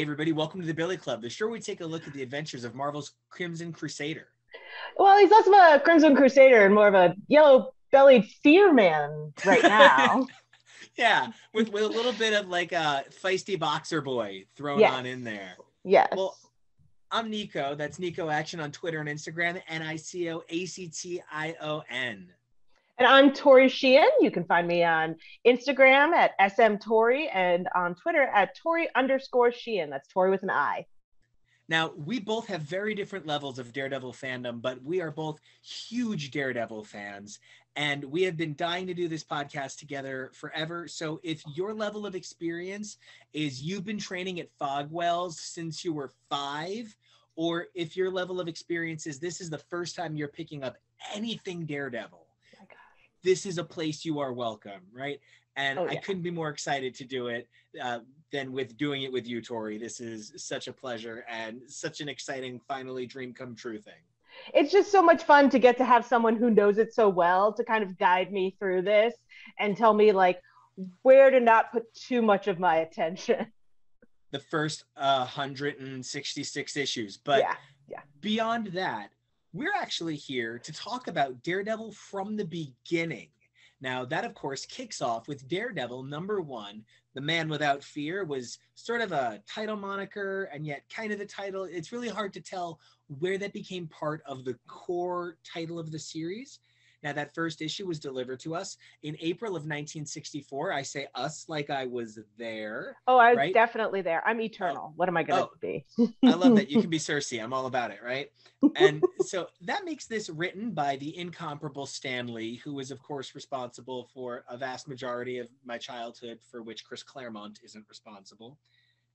Hey everybody, welcome to the Billy Club, the show where we take a look at the adventures of Marvel's Crimson Crusader. Well, he's less of a Crimson Crusader and more of a Yellow-Bellied Fear-Man right now. Yeah, with a little bit of like a feisty boxer boy thrown Yes, on in there. Well, yes. I'm Nico. That's Nico Action on Twitter and Instagram, NICOACTION. And I'm Tori Sheehan. You can find me on Instagram at smtori and on Twitter at Tori_Sheehan. That's Tori with an I. Now, we both have very different levels of Daredevil fandom, but we are both huge Daredevil fans, and we have been dying to do this podcast together forever. So if your level of experience is you've been training at Fogwells since you were 5, or if your level of experience is this is the first time you're picking up anything Daredevil, My gosh. this is a place you are welcome, right? And Oh, I yeah. couldn't be more excited to do it than with doing it with you, Tori. This is such a pleasure and such an exciting, finally dream come true thing. It's just so much fun to get to have someone who knows it so well to kind of guide me through this and tell me like where to not put too much of my attention. The first 166 issues. But Yeah, yeah. beyond that, we're actually here to talk about Daredevil from the beginning. Now, that, of course, kicks off with Daredevil #1. The Man Without Fear was sort of a title moniker and yet kind of the title. It's really hard to tell where that became part of the core title of the series. Now, that first issue was delivered to us in April of 1964. I say us like I was there, Oh, I was right? definitely there. I'm Oh, eternal. What am I going to oh, be? I love that. You can be Cersei. I'm all about it, right? And so that makes this written by the incomparable Stan Lee, who is, of course, responsible for a vast majority of my childhood, for which Chris Claremont isn't responsible.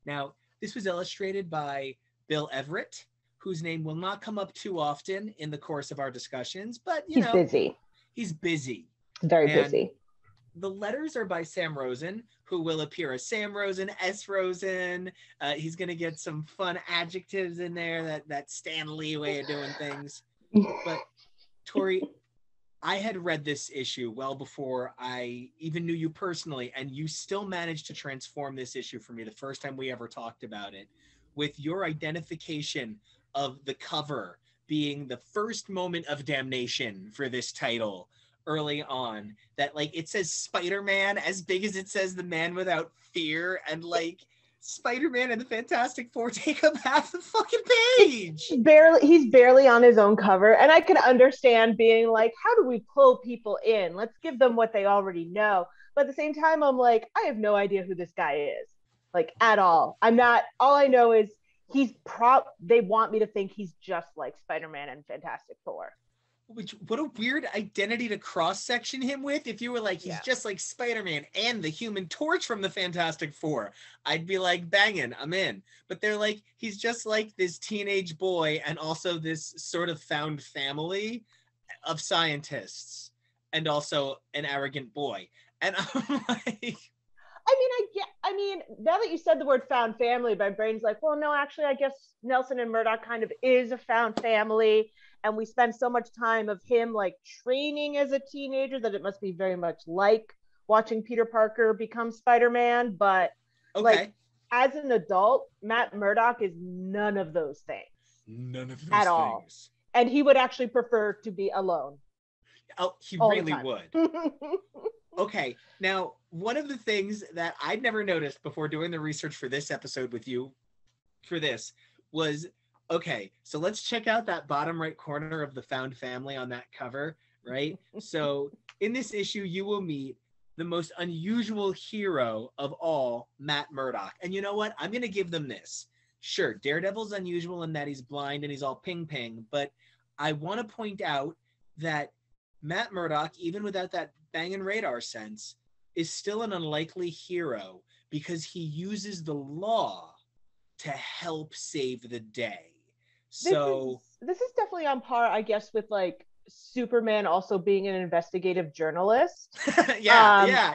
Now, this was illustrated by Bill Everett, whose name will not come up too often in the course of our discussions, but, He's busy. he's busy. Very And busy. the letters are by Sam Rosen, who will appear as Sam Rosen, S. Rosen. He's going to get some fun adjectives in there, that Stan Lee way of doing things. But Tori, I had read this issue well before I even knew you personally, and you still managed to transform this issue for me the first time we ever talked about it, with your identification of the cover being the first moment of damnation for this title early on, that like it says Spider-Man as big as it says the Man Without Fear, and like Spider-Man and the Fantastic Four take up half the fucking page. He's barely on his own cover, and I can understand being like, how do we pull people in? Let's give them what they already know. But at the same time, I'm like, I have no idea who this guy is, like at all. I'm not. All I know is they want me to think he's just like Spider-Man and Fantastic Four. What a weird identity to cross-section him with. If you were like, he's Yeah. just like Spider-Man and the Human Torch from the Fantastic Four, I'd be like, banging, I'm in. But they're like, he's just like this teenage boy and also this sort of found family of scientists and also an arrogant boy. And I'm like, I mean, now that you said the word found family, my brain's like, well, no, actually, I guess Nelson and Murdock kind of is a found family. And we spend so much time of him like training as a teenager that it must be very much like watching Peter Parker become Spider-Man. But like okay, as an adult, Matt Murdock is none of those things none of those at all. things. And he would actually prefer to be alone Oh, he all the really time. would. Okay, now, one of the things that I'd never noticed before doing the research for this episode with you for this was, okay, so let's check out that bottom right corner of the found family on that cover, right? So in this issue, you will meet the most unusual hero of all, Matt Murdock. And you know what? I'm going to give them this. Sure, Daredevil's unusual in that he's blind and he's all ping-ping, but I want to point out that Matt Murdock, even without that banging radar sense, is still an unlikely hero because he uses the law to help save the day. So This is definitely on par, I guess, with like Superman also being an investigative journalist. yeah.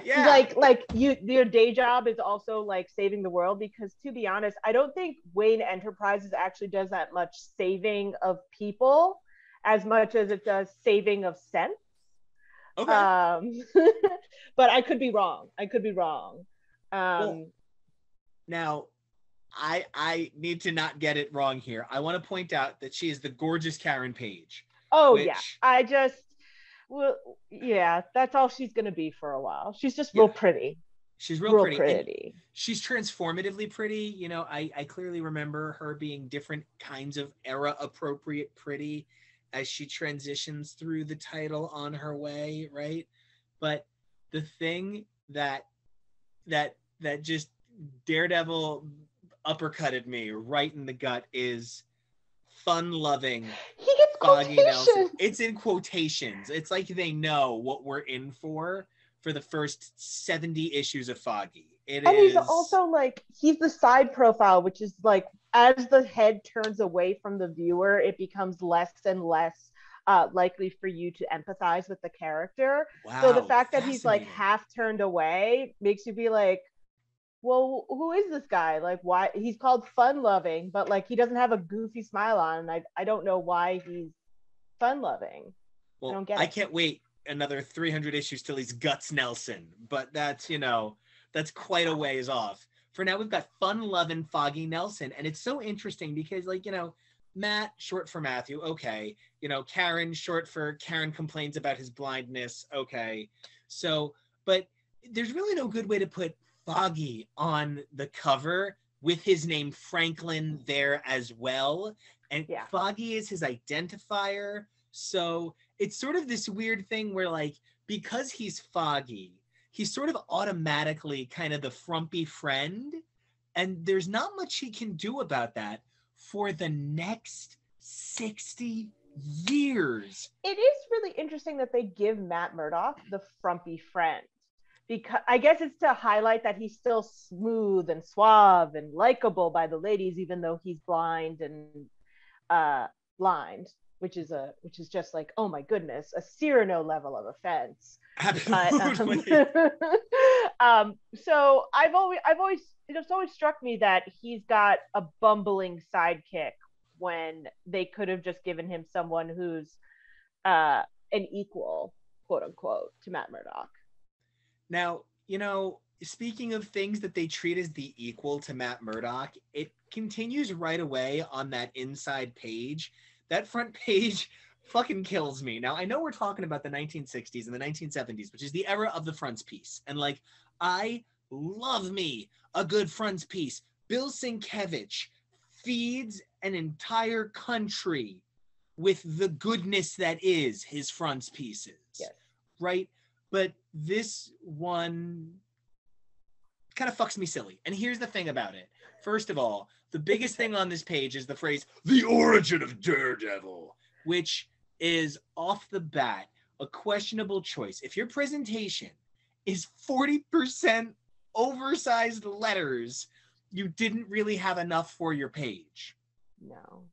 Like your day job is also like saving the world, because to be honest, I don't think Wayne Enterprises actually does that much saving of people as much as it does saving of sense. Okay. But I could be wrong. Well, now I need to not get it wrong here. I want to point out that she is the gorgeous Karen Page. Oh yeah, Which, well, yeah, that's all she's gonna be for a while. She's just yeah, real pretty, she's real real pretty. And pretty. she's transformatively pretty. You know, I clearly remember her being different kinds of era appropriate pretty as she transitions through the title on her way, right? But the thing that just Daredevil uppercutted me right in the gut is fun-loving He gets Foggy Nelson. quotations. It's in quotations. It's like they know what we're in for the first 70 issues of Foggy. It And he's is also like, he's the side profile, which is like, as the head turns away from the viewer, it becomes less and less likely for you to empathize with the character. So the wow, fact that he's like fascinating. half turned away makes you be like, well, who is this guy? Like, why he's called fun loving, but like he doesn't have a goofy smile on. And I don't know why he's fun loving. I Well, don't get I it. can't wait another 300 issues till he's Guts Nelson, but that's, that's quite a ways off. For now, we've got fun-loving Foggy Nelson, and it's so interesting because, like, Matt, short for Matthew, okay. Karen, short for Karen complains about his blindness, okay. So, but there's really no good way to put Foggy on the cover with his name Franklin there as well. And Yeah. Foggy is his identifier. So it's sort of this weird thing where, like, because he's Foggy, he's sort of automatically kind of the frumpy friend. And there's not much he can do about that for the next 60 years. It is really interesting that they give Matt Murdock the frumpy friend, because I guess it's to highlight that he's still smooth and suave and likable by the ladies, even though he's blind and blind, which is just like, oh my goodness, a Cyrano level of offense. Absolutely. So I've always it's always struck me that he's got a bumbling sidekick when they could have just given him someone who's an equal, quote unquote, to Matt Murdock. Now, speaking of things that they treat as the equal to Matt Murdock, it continues right away on that inside page. That front page fucking kills me. Now, I know we're talking about the 1960s and the 1970s, which is the era of the frontispiece. And, like, I love me a good frontispiece. Bill Sienkiewicz feeds an entire country with the goodness that is his frontispieces. Yes. Right? But this one kind of fucks me silly. And here's the thing about it. First of all, the biggest thing on this page is the phrase, the origin of Daredevil, which is off the bat a questionable choice. If your presentation is 40% oversized letters, you didn't really have enough for your page. No.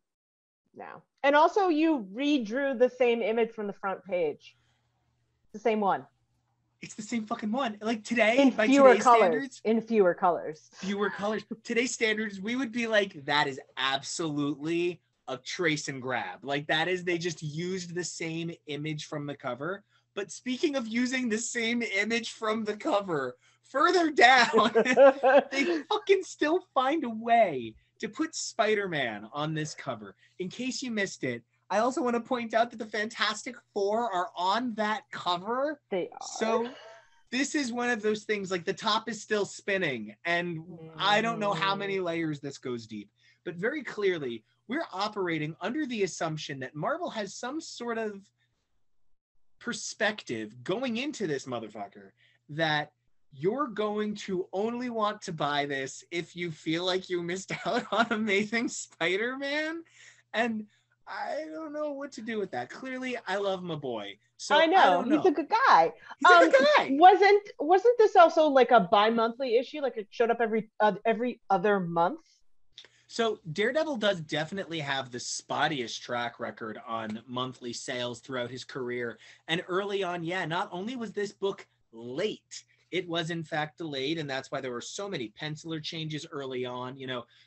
And also, you redrew the same image from the front page. The same one. It's the same fucking one. Like today, in by fewer today's colors. standards, in fewer colors. Today's standards, we would be like, that is absolutely a trace and grab. Like that is, they just used the same image from the cover. But speaking of using the same image from the cover, further down, they fucking still find a way to put Spider-Man on this cover. In case you missed it, I also want to point out that the Fantastic Four are on that cover. They are. So this is one of those things, like the top is still spinning, and I don't know how many layers this goes deep. But very clearly, we're operating under the assumption that Marvel has some sort of perspective going into this motherfucker that you're going to only want to buy this if you feel like you missed out on Amazing Spider-Man. And I don't know what to do with that. Clearly, I love my boy. So I know. He's a good guy. He's a good guy. Wasn't this also like a bi-monthly issue? Like it showed up every other month? So Daredevil does definitely have the spottiest track record on monthly sales throughout his career. And early on, not only was this book late, it was in fact delayed, and that's why there were so many penciler changes early on.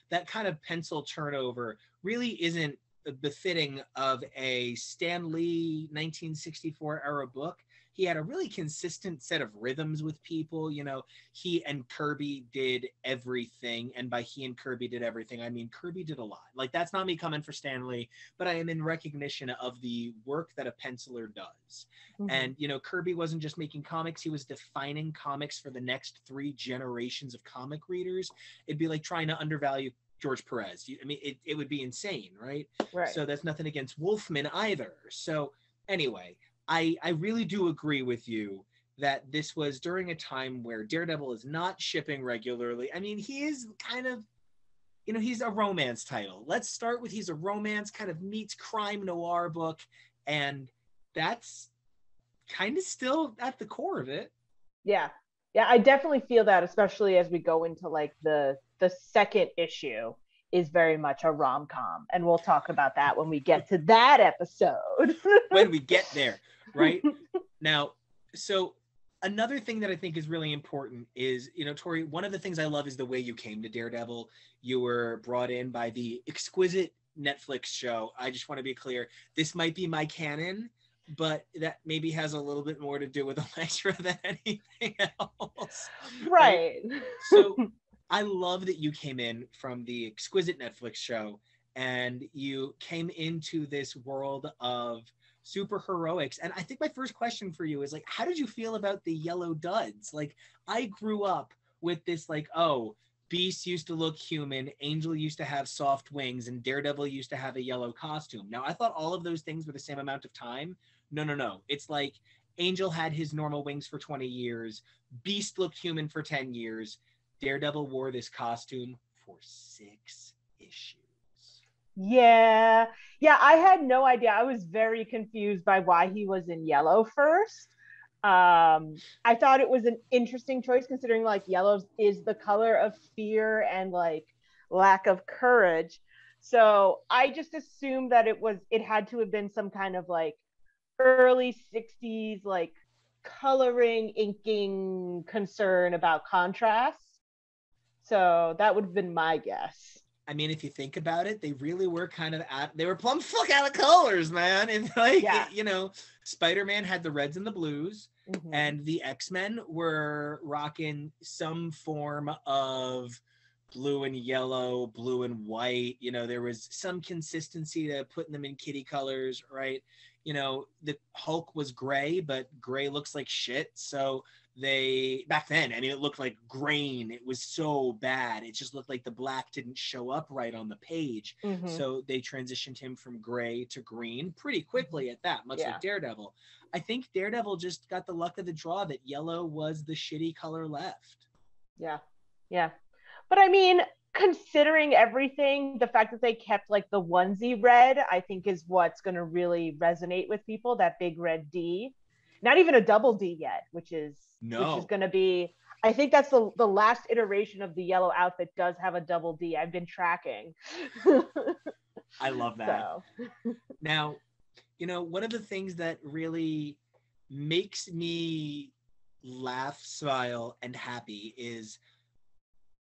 That kind of pencil turnover really isn't befitting of a Stan Lee 1964 era book. he had a really consistent set of rhythms with people. You know, he and Kirby did everything. And by he and Kirby did everything, I mean Kirby did a lot. Like, that's not me coming for Stanley, but I am in recognition of the work that a penciler does. And, you know, Kirby wasn't just making comics, he was defining comics for the next 3 generations of comic readers. It'd be like trying to undervalue George Perez. I mean, it would be insane, right? Right. So that's nothing against Wolfman either. So anyway, I really do agree with you that this was during a time where Daredevil is not shipping regularly. I mean, he is kind of, you know, he's a romance title. Let's start with he's a romance, kind of meets crime noir book, and that's kind of still at the core of it. Yeah. Yeah, I definitely feel that, especially as we go into like the second issue is very much a rom-com, and we'll talk about that when we get to that episode. When we get there, right? Now, so another thing that I think is really important is, you know, Tori, one of the things I love is the way you came to Daredevil. You were brought in by the exquisite Netflix show. I just want to be clear, this might be my canon, but that maybe has a little bit more to do with Elektra than anything else. Right. So I love that you came in from the exquisite Netflix show and you came into this world of super heroics. And I think my first question for you is like, how did you feel about the yellow duds? Like, I grew up with this, like, oh, Beast used to look human, Angel used to have soft wings, and Daredevil used to have a yellow costume. Now, I thought all of those things were the same amount of time. No. It's like Angel had his normal wings for 20 years. Beast looked human for 10 years. Daredevil wore this costume for 6 issues. Yeah. I had no idea. I was very confused by why he was in yellow first. I thought it was an interesting choice considering like yellow is the color of fear and like lack of courage. So I just assumed that it had to have been some kind of like early 60s like coloring inking concern about contrast. So that would have been my guess. I mean, if you think about it, they really were kind of they were plumb fuck out of colors, man. And like, you know, Spider-Man had the reds and the blues, and the X-Men were rocking some form of blue and yellow, blue and white. You know, there was some consistency to putting them in kitty colors, right? You know, the Hulk was gray, but gray looks like shit. So they, back then, I mean, it looked like grain. It was so bad. It just looked like the black didn't show up right on the page. So they transitioned him from gray to green pretty quickly at that, much like Daredevil. I think Daredevil just got the luck of the draw that yellow was the shitty color left. Yeah. But I mean, considering everything, the fact that they kept like the onesie red, I think is what's going to really resonate with people. That big red D, not even a double D yet, which is going to be. I think that's the last iteration of the yellow outfit does have a double D. I've been tracking. I love that. Now, you know, one of the things that really makes me laugh, smile, and happy is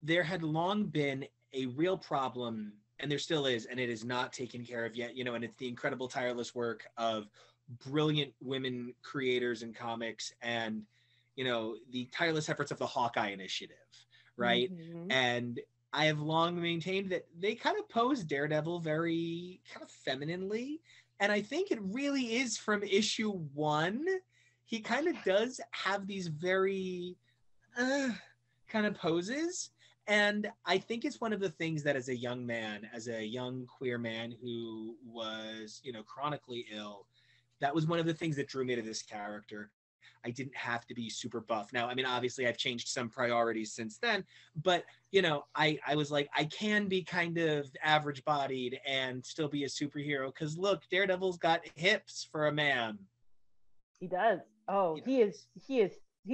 there had long been a real problem, and there still is, and it is not taken care of yet, you know, and it's the incredible tireless work of brilliant women creators in comics and, you know, the tireless efforts of the Hawkeye Initiative, right? And I have long maintained that they kind of pose Daredevil very kind of femininely, and I think it really is from issue 1. He kind of does have these very kind of poses. And I think it's one of the things that as a young man, as a young queer man who was, you know, chronically ill, that was one of the things that drew me to this character. I didn't have to be super buff. Now, I mean, obviously I've changed some priorities since then, but, you know, I was like, I can be kind of average bodied and still be a superhero. Cause look, Daredevil's got hips for a man. He does. Oh, he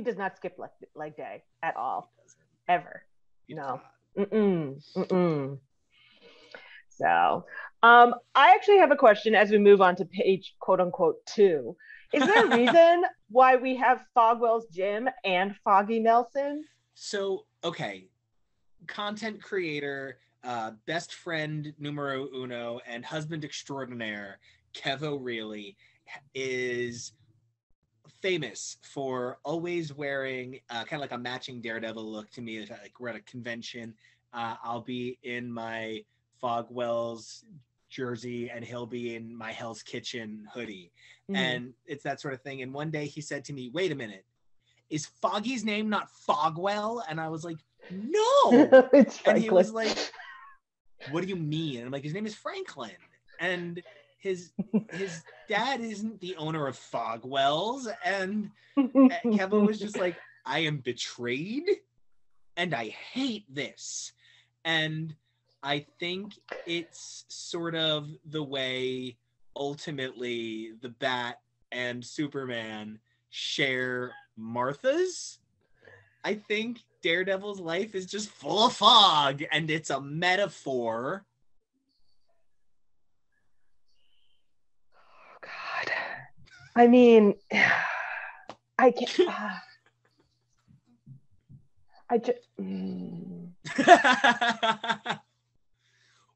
does not skip leg day at all. Ever. No. So, I actually have a question as we move on to page quote unquote 2. Is there a reason why we have Fogwell's Jim and Foggy Nelson? So, okay. Content creator, best friend numero uno, and husband extraordinaire, Kev O'Reilly is famous for always wearing kind of like a matching Daredevil look to me. Like we're at a convention, I'll be in my Fogwell's jersey and he'll be in my Hell's Kitchen hoodie. And it's that sort of thing. And one day he said to me, wait a minute, is Foggy's name not Fogwell? And I was like, no. It's and he Franklin. was like, what do you mean? And I'm like, his name is Franklin. And his dad isn't the owner of Fogwell's. And Kevin was just like, I am betrayed and I hate this. And I think it's sort of the way ultimately the Bat and Superman share Martha's. I think Daredevil's life is just full of fog and it's a metaphor. Oh, God. I mean, I can't. I just.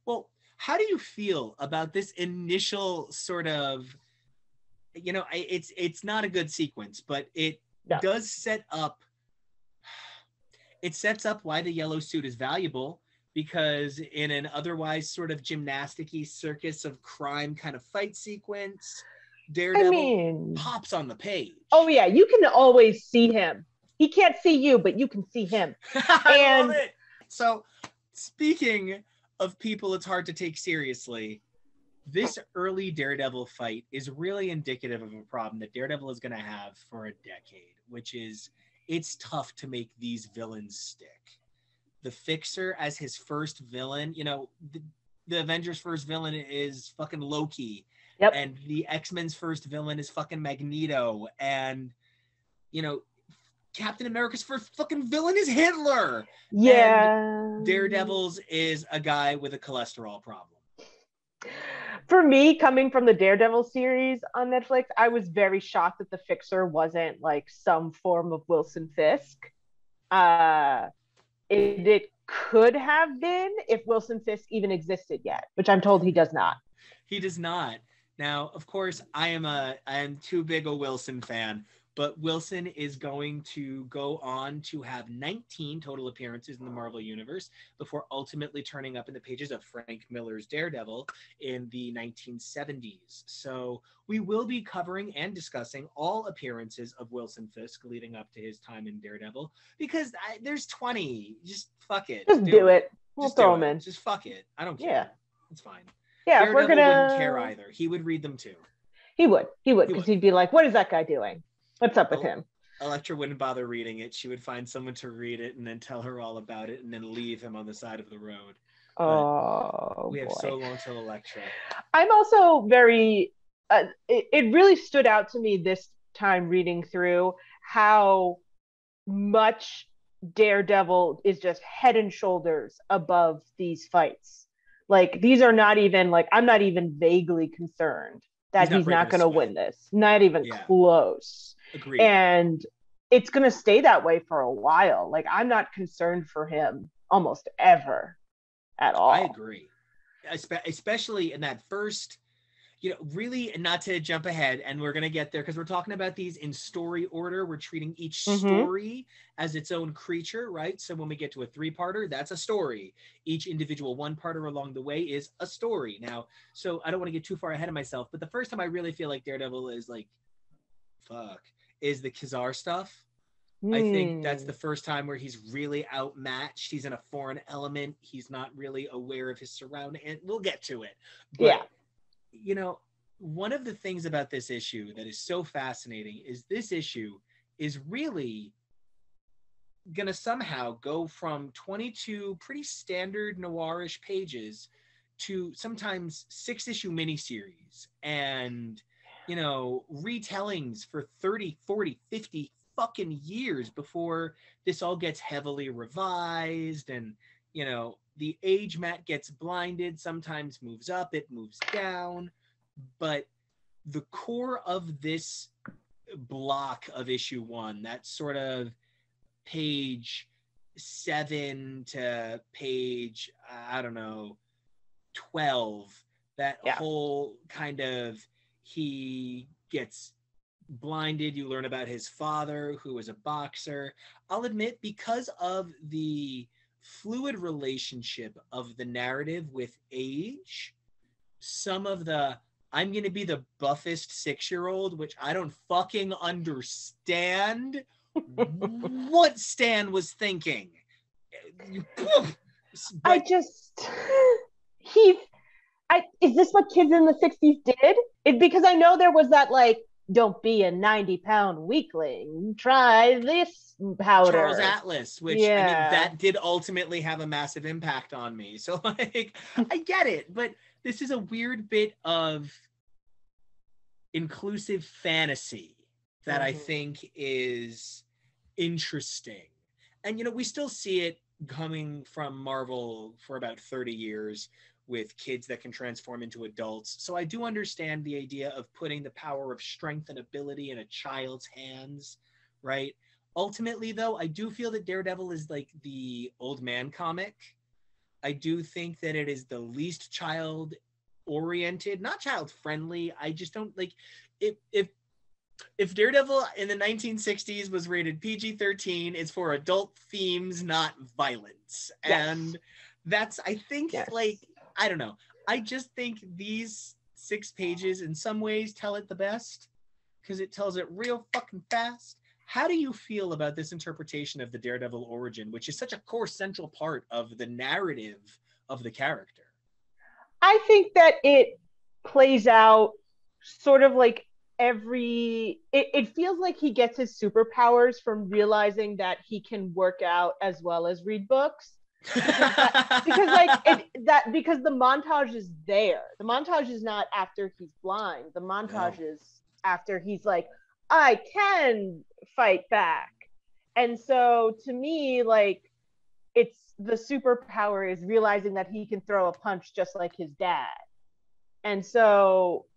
Well, how do you feel about this initial sort of, you know, it's not a good sequence, but it does set up, it sets up why the yellow suit is valuable, because in an otherwise sort of gymnastic-y circus of crime kind of fight sequence, Daredevil pops on the page. Oh yeah, you can always see him. He can't see you, but you can see him. I love it. So speaking of people it's hard to take seriously, this early Daredevil fight is really indicative of a problem that Daredevil is going to have for a decade, which is it's tough to make these villains stick. The Fixer as his first villain, you know, the Avengers' first villain is fucking Loki. Yep. And the X-Men's first villain is fucking Magneto. And, you know, Captain America's first fucking villain is Hitler. Yeah. And Daredevil's is a guy with a cholesterol problem. For me, coming from the Daredevil series on Netflix, I was very shocked that the Fixer wasn't like some form of Wilson Fisk. It could have been if Wilson Fisk even existed yet, which I'm told he does not. He does not. Now, of course, I am too big a Wilson fan, but Wilson is going to go on to have 19 total appearances in the Marvel Universe before ultimately turning up in the pages of Frank Miller's Daredevil in the 1970s. So we will be covering and discussing all appearances of Wilson Fisk leading up to his time in Daredevil, because there's 20. Just fuck it. Just do it. We'll Just throw do him it. in. Just fuck it. I don't care. Yeah. It's fine. Yeah, Daredevil if we're gonna... wouldn't care either. He would read them too. He would, because he'd be like, what is that guy doing? What's up with him? Elektra wouldn't bother reading it. She would find someone to read it and then tell her all about it and then leave him on the side of the road. Oh, we have so long till Elektra. I'm also very, it really stood out to me this time reading through how much Daredevil is just head and shoulders above these fights. Like, these are not even, like, I'm not even vaguely concerned that he's not going to win this. Not even close. Agreed. And it's going to stay that way for a while. Like, I'm not concerned for him almost ever at all. I agree. Especially in that first, you know, really, not to jump ahead, and we're going to get there because we're talking about these in story order. We're treating each story as its own creature, right? So when we get to a 3-parter, that's a story. Each individual 1-parter along the way is a story. Now, so I don't want to get too far ahead of myself, but the first time I really feel like Daredevil is like, is the Khazar stuff. I think that's the first time where he's really outmatched. He's in a foreign element. He's not really aware of his surrounding, and we'll get to it. But, you know, one of the things about this issue that is so fascinating is this issue is really going to somehow go from 22 pretty standard noirish pages to sometimes 6-issue miniseries and, you know, retellings for 30, 40, 50 fucking years before this all gets heavily revised. And, you know, the age mat gets blinded, sometimes moves up, it moves down. But the core of this block of issue 1, that sort of page 7 to page, I don't know, 12, that whole kind of, he gets blinded. You learn about his father, who was a boxer. I'll admit, because of the fluid relationship of the narrative with age, some of the I'm going to be the buffest 6-year-old, which I don't fucking understand what Stan was thinking. I just, he, is this what kids in the 60s did? Because I know there was that, like, don't be a 90-pound weakling, try this powder. Charles Atlas, which, I mean, that did ultimately have a massive impact on me. So, like, I get it, but this is a weird bit of inclusive fantasy that I think is interesting. And, we still see it coming from Marvel for about 30 years with kids that can transform into adults. So I do understand the idea of putting the power of strength and ability in a child's hands, right? Ultimately, though, I do feel that Daredevil is like the old man comic. I do think that it is the least child oriented, not child friendly. I just don't like if Daredevil in the 1960s was rated PG-13, it's for adult themes, not violence. Yes. And that's, I think, like, I don't know. I just think these 6 pages in some ways tell it the best because it tells it real fucking fast. How do you feel about this interpretation of the Daredevil origin, which is such a core central part of the narrative of the character? I think that it plays out sort of like it feels like he gets his superpowers from realizing that he can work out as well as read books. Because the montage is there. The montage is not after he's blind. The montage is after he's like, I can fight back. And so to me, like, it's the superpower is realizing that he can throw a punch just like his dad. And so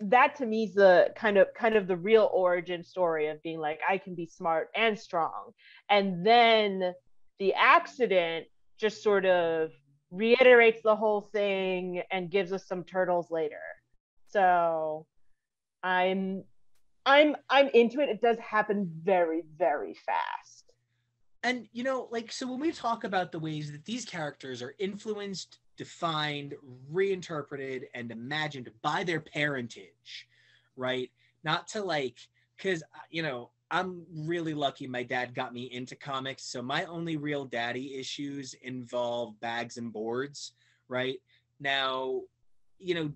that to me is the kind of the real origin story of being like, I can be smart and strong. And then the accident just sort of reiterates the whole thing and gives us some turtles later. So I'm into it. It does happen very, very fast. And, so when we talk about the ways that these characters are influenced, defined, reinterpreted, and imagined by their parentage, right? Not to because, I'm really lucky my dad got me into comics. So my only real daddy issues involve bags and boards, right? Now,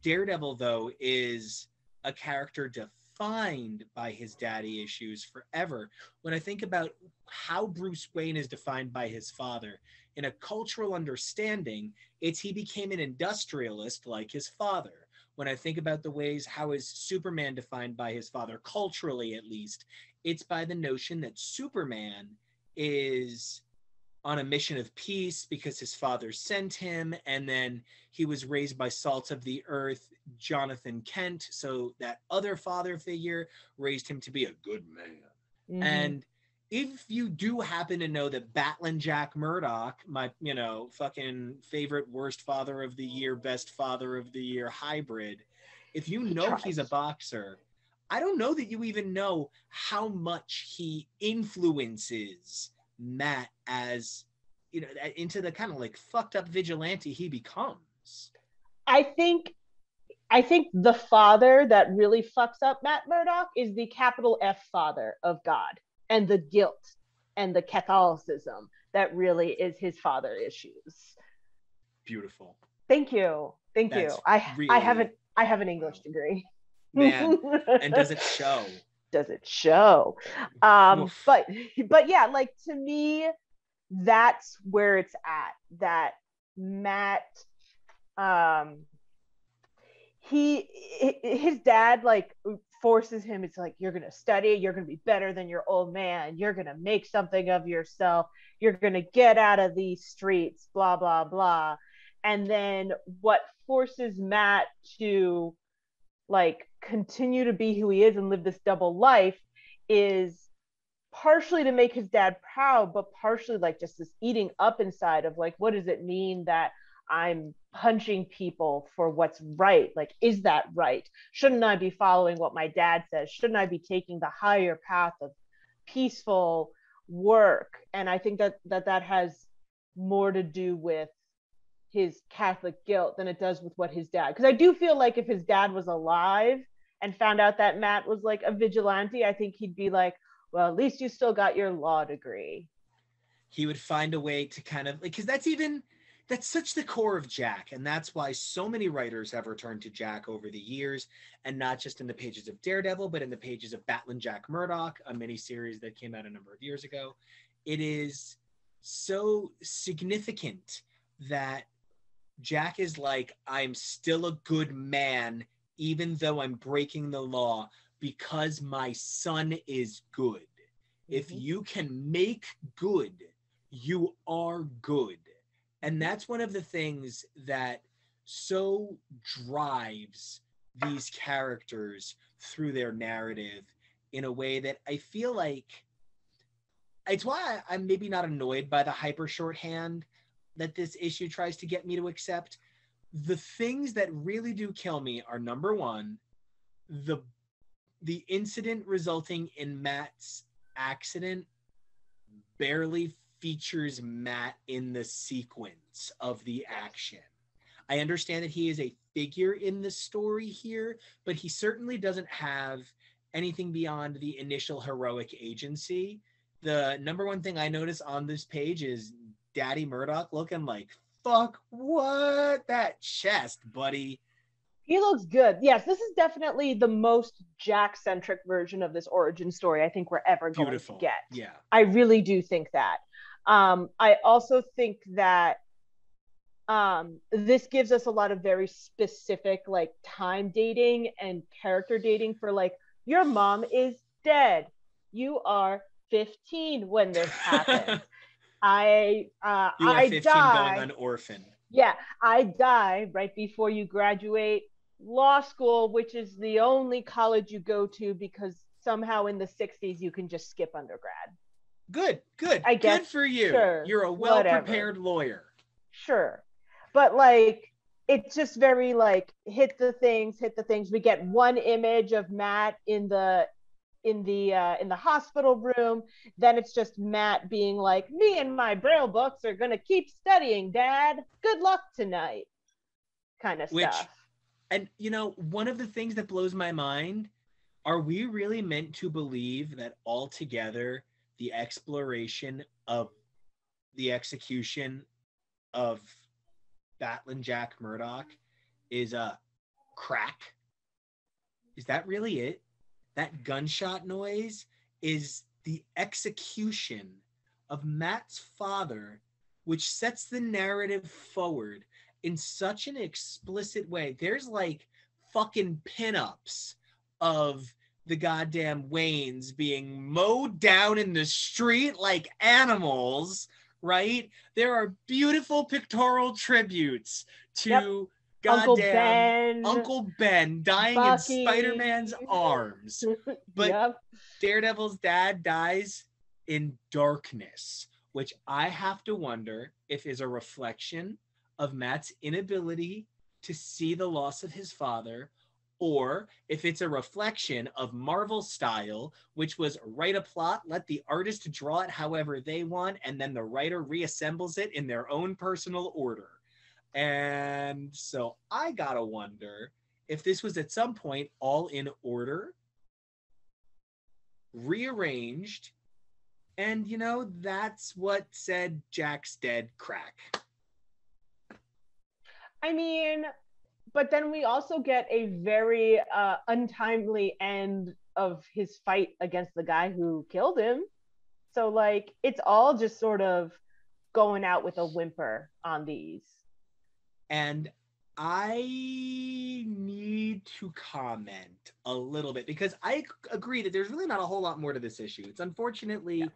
Daredevil, though, is a character defined by his daddy issues forever. When I think about how Bruce Wayne is defined by his father, in a cultural understanding, it's he became an industrialist like his father. When I think about the ways how is Superman defined by his father, culturally at least, it's by the notion that Superman is on a mission of peace because his father sent him, and then he was raised by salt of the earth, Jonathan Kent, so that other father figure raised him to be a good man. Mm-hmm. And if you do happen to know that Batlin Jack Murdock, my, fucking favorite worst father of the year, best father of the year hybrid, if you know he's a boxer, I don't know that you even know how much he influences Matt as, into the kind of like fucked up vigilante he becomes. I think the father that really fucks up Matt Murdock is the capital F father of God, and the guilt and the Catholicism that really is his father issues. Beautiful. Thank you. I have an English degree. Man, and does it show? Does it show? But yeah, like, to me, that's where it's at. That Matt, his dad like forces him. It's like, you're gonna study, you're gonna be better than your old man, you're gonna make something of yourself, you're gonna get out of these streets, blah blah blah. And then what forces Matt to like continue to be who he is and live this double life is partially to make his dad proud, but partially like just this eating up inside of like, what does it mean that I'm punching people for what's right. Like, is that right? Shouldn't I be following what my dad says? Shouldn't I be taking the higher path of peaceful work? And I think that has more to do with his Catholic guilt than it does with what his dad, because I do feel like if his dad was alive and found out that Matt was like a vigilante, I think he'd be like, well, at least you still got your law degree. He would find a way to kind of, because that's such the core of Jack. And that's why so many writers have returned to Jack over the years, and not just in the pages of Daredevil, but in the pages of Battling Jack Murdock, a miniseries that came out a number of years ago. It is so significant that Jack is like, I'm still a good man, even though I'm breaking the law, because my son is good. Mm-hmm. If you can make good, you are good. And that's one of the things that so drives these characters through their narrative in a way that I feel like, it's why I'm maybe not annoyed by the hyper shorthand that this issue tries to get me to accept. The things that really do kill me are, number one, the incident resulting in Matt's accident barely features Matt in the sequence of the action. I understand that he is a figure in the story here, but he certainly doesn't have anything beyond the initial heroic agency. The number one thing I notice on this page is Daddy Murdock looking like, fuck what? That chest, buddy. He looks good. Yes, this is definitely the most Jack-centric version of this origin story I think we're ever going to get. Yeah. I really do think that. I also think that this gives us a lot of very specific like time dating and character dating for like, your mom is dead. You are 15 when this happened. You are 15 going on orphan. Yeah, I die right before you graduate law school, which is the only college you go to because somehow in the 60s you can just skip undergrad. Good. I guess, good for you. Sure, you're a well-prepared lawyer. Sure. But like, it's just very like, hit the things. We get one image of Matt in the hospital room. Then it's just Matt being like, me and my Braille books are gonna keep studying, Dad. Good luck tonight. Kind of stuff. And you know, one of the things that blows my mind, are we really meant to believe that altogether the exploration of the execution of Battling Jack Murdock is a crack? Is that really it? That gunshot noise is the execution of Matt's father, which sets the narrative forward in such an explicit way. There's like fucking pinups of the goddamn Waynes being mowed down in the street like animals, right? There are beautiful pictorial tributes to goddamn Uncle Ben dying Bucky. In Spider-Man's arms. But Daredevil's dad dies in darkness, which I have to wonder if is a reflection of Matt's inability to see the loss of his father, or if it's a reflection of Marvel style, which was write a plot, let the artist draw it however they want, and then the writer reassembles it in their own personal order. And so I gotta wonder if this was at some point all in order, rearranged, and you know, that's what said Jack's dead crack. I mean, but then we also get a very untimely end of his fight against the guy who killed him. So like, it's all just sort of going out with a whimper on these. And I need to comment a little bit because I agree that there's really not a whole lot more to this issue. It's unfortunately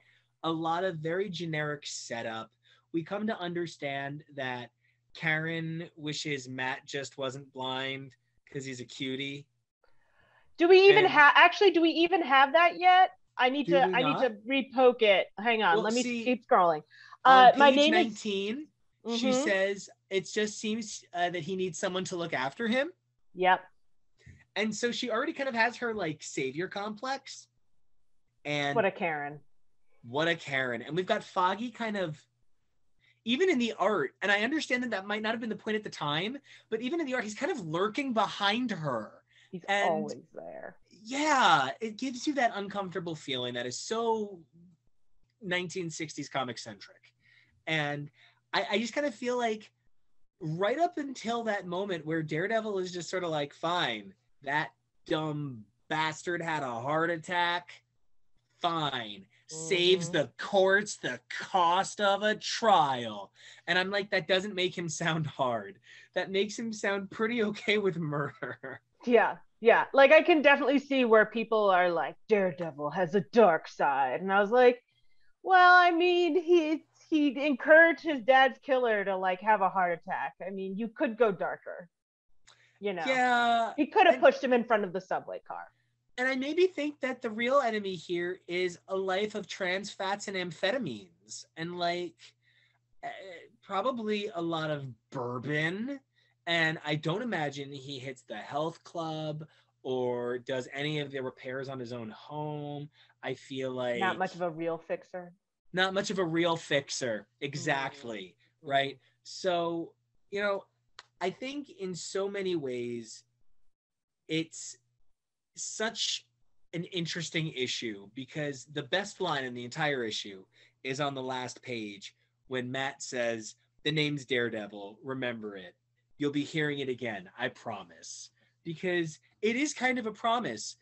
a lot of very generic setup. We come to understand that Karen wishes Matt just wasn't blind because he's a cutie. Do we even have that yet? I need to repoke it. Hang on, let me keep scrolling. On page 19, she says, it just seems that he needs someone to look after him. Yep. And so she already kind of has her like savior complex. And what a Karen. What a Karen. And we've got Foggy kind of, even in the art, and I understand that that might not have been the point at the time, but even in the art, he's kind of lurking behind her. He's always there. Yeah, it gives you that uncomfortable feeling that is so 1960s comic centric. And I just kind of feel like right up until that moment where Daredevil is just sort of like, fine, that dumb bastard had a heart attack. Fine. Saves the courts the cost of a trial. And I'm like, that doesn't make him sound hard. That makes him sound pretty okay with murder. Yeah. Yeah. Like, I can definitely see where people are like, Daredevil has a dark side. And I was like, well, I mean, he encouraged his dad's killer to like have a heart attack. I mean, you could go darker. You know. Yeah. He could have pushed him in front of the subway car. And I maybe think that the real enemy here is a life of trans fats and amphetamines and like probably a lot of bourbon. And I don't imagine he hits the health club or does any of the repairs on his own home. I feel like not much of a real fixer. Not much of a real fixer. Exactly. Right. So, you know, I think in so many ways it's such an interesting issue because the best line in the entire issue is on the last page when Matt says, "The name's Daredevil, remember it. You'll be hearing it again, I promise." Because it is kind of a promise.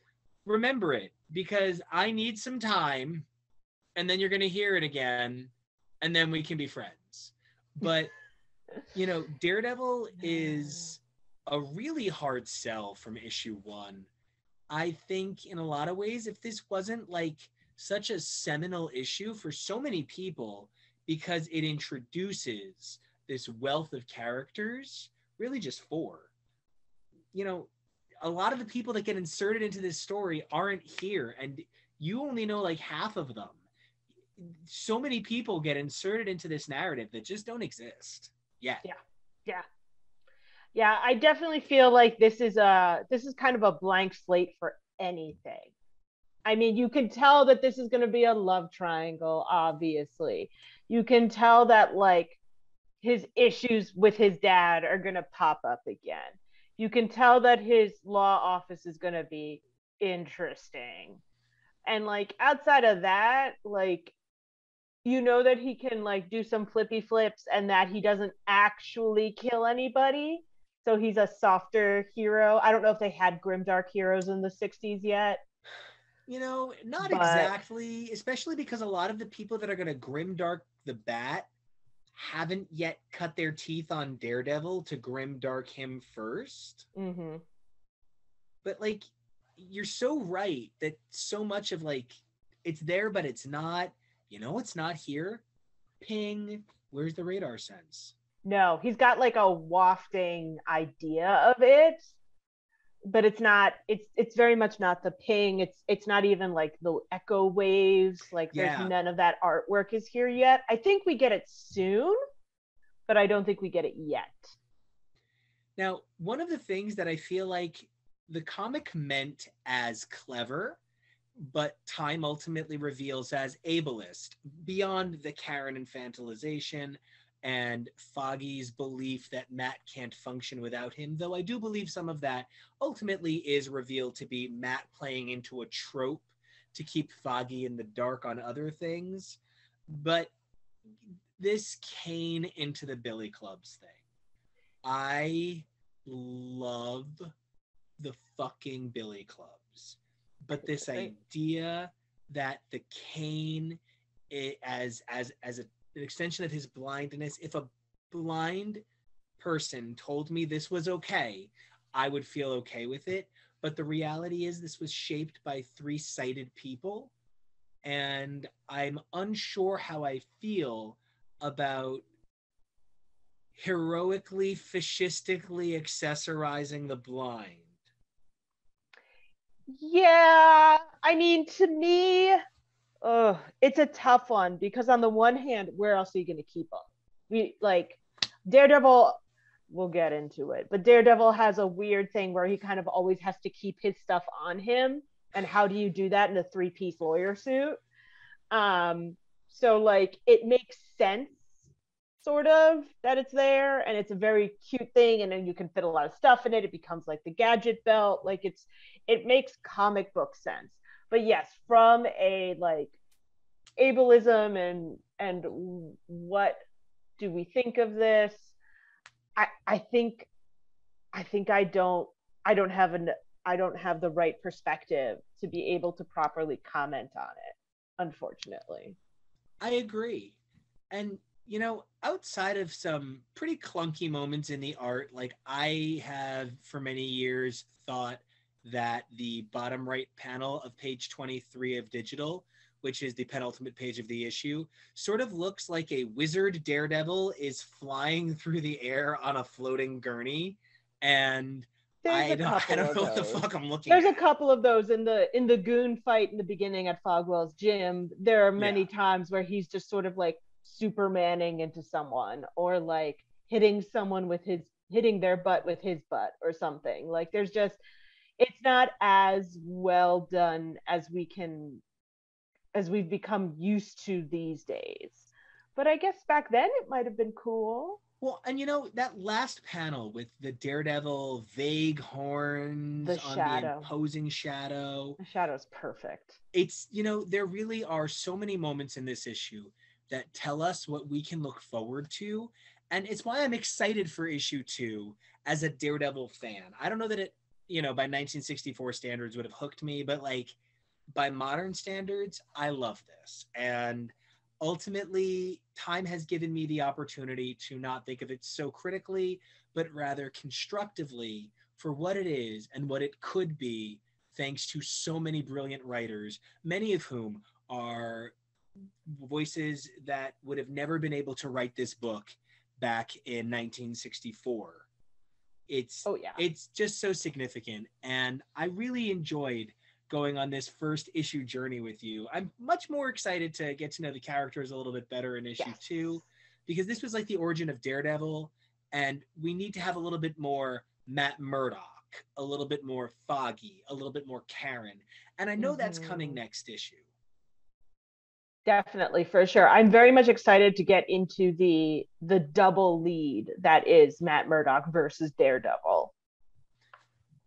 Remember it, because I need some time, and then you're going to hear it again, and then we can be friends. But, you know, Daredevil is a really hard sell from issue 1. I think in a lot of ways, if this wasn't like such a seminal issue for so many people, because it introduces this wealth of characters, really just 4. You know, a lot of the people that get inserted into this story aren't here, and you only know like half of them. So many people get inserted into this narrative that just don't exist yet. Yeah, I definitely feel like this is kind of a blank slate for anything. I mean, you can tell that this is going to be a love triangle, obviously. You can tell that like his issues with his dad are going to pop up again. You can tell that his law office is going to be interesting. And like outside of that, like, you know that he can like do some flippy flips and that he doesn't actually kill anybody. So he's a softer hero. I don't know if they had grimdark heroes in the 60s yet. You know, not exactly, especially because a lot of the people that are going to grimdark the Bat haven't yet cut their teeth on Daredevil to grimdark him first. Mm-hmm. But like, you're so right that so much of like, it's there, but it's not. You know, it's not here. Ping. Where's the radar sense? No, he's got like a wafting idea of it, but it's not. It's very much not the ping. It's not even like the echo waves. Like there's none of that artwork is here yet. I think we get it soon, but I don't think we get it yet. Now, one of the things that I feel like the comic meant as clever, but time ultimately reveals as ableist, beyond the Karen infantilization and Foggy's belief that Matt can't function without him, though I do believe some of that ultimately is revealed to be Matt playing into a trope to keep Foggy in the dark on other things. But this Kane into the Billy Clubs thing, I love the fucking Billy Clubs. But this idea that the Kane, as an extension of his blindness, if a blind person told me this was okay, I would feel okay with it. But the reality is this was shaped by 3-sighted people. And I'm unsure how I feel about heroically, fascistically accessorizing the blind. Yeah, I mean, to me, it's a tough one because on the one hand, where else are you going to keep them? We like Daredevil we'll get into it. But Daredevil has a weird thing where he kind of always has to keep his stuff on him. And how do you do that in a 3-piece lawyer suit? So like it makes sense sort of that it's there, and it's a very cute thing, and then you can fit a lot of stuff in it. It becomes like the gadget belt. Like it makes comic book sense. But yes, from a like ableism and what do we think of this? I think I don't have the right perspective to be able to properly comment on it, unfortunately. I agree. And you know, outside of some pretty clunky moments in the art, like I have for many years thought that the bottom right panel of page 23 of digital, which is the penultimate page of the issue, sort of looks like a wizard Daredevil is flying through the air on a floating gurney. And I don't know what the fuck I'm looking There's at. a couple of those in the goon fight in the beginning at Fogwell's gym. There are many times where he's just sort of like Supermaning into someone, or like hitting their butt with his butt or something. Like there's just, it's not as well done as we've become used to these days. But I guess back then it might have been cool. Well, and you know, that last panel with the Daredevil vague horns on the imposing shadow. The shadow's perfect. It's, you know, there really are so many moments in this issue that tell us what we can look forward to. And it's why I'm excited for issue 2 as a Daredevil fan. I don't know that it, you know, by 1964 standards would have hooked me, but like by modern standards, I love this. And ultimately, time has given me the opportunity to not think of it so critically, but rather constructively for what it is and what it could be, thanks to so many brilliant writers, many of whom are voices that would have never been able to write this book back in 1964. It's just so significant, and I really enjoyed going on this first issue journey with you. I'm much more excited to get to know the characters a little bit better in issue 2, because this was like the origin of Daredevil, and we need to have a little bit more Matt Murdock, a little bit more Foggy, a little bit more Karen, and I know that's coming next issue. Definitely, for sure. I'm very much excited to get into the double lead that is Matt Murdock versus Daredevil.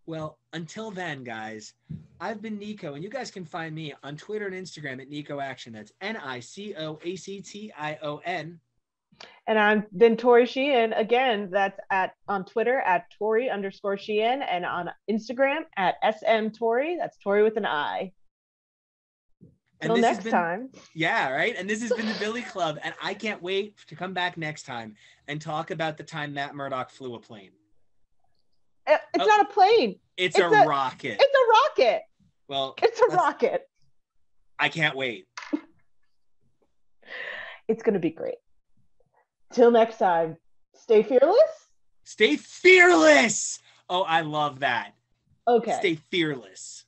Well, until then, guys, I've been Nico, and you guys can find me on Twitter and Instagram at Nico Action. That's NicoAction. And I've been Tori Sheehan. Again, that's on Twitter at Tori_Sheehan, and on Instagram at SMTori. That's Tori with an I. Until next time. Yeah, right? And this has been the Billy Club, and I can't wait to come back next time and talk about the time Matt Murdock flew a plane. It's not a plane. It's a rocket. It's a rocket. Well, it's a rocket. I can't wait. It's going to be great. Till next time, stay fearless. Stay fearless. Oh, I love that. Okay. Stay fearless.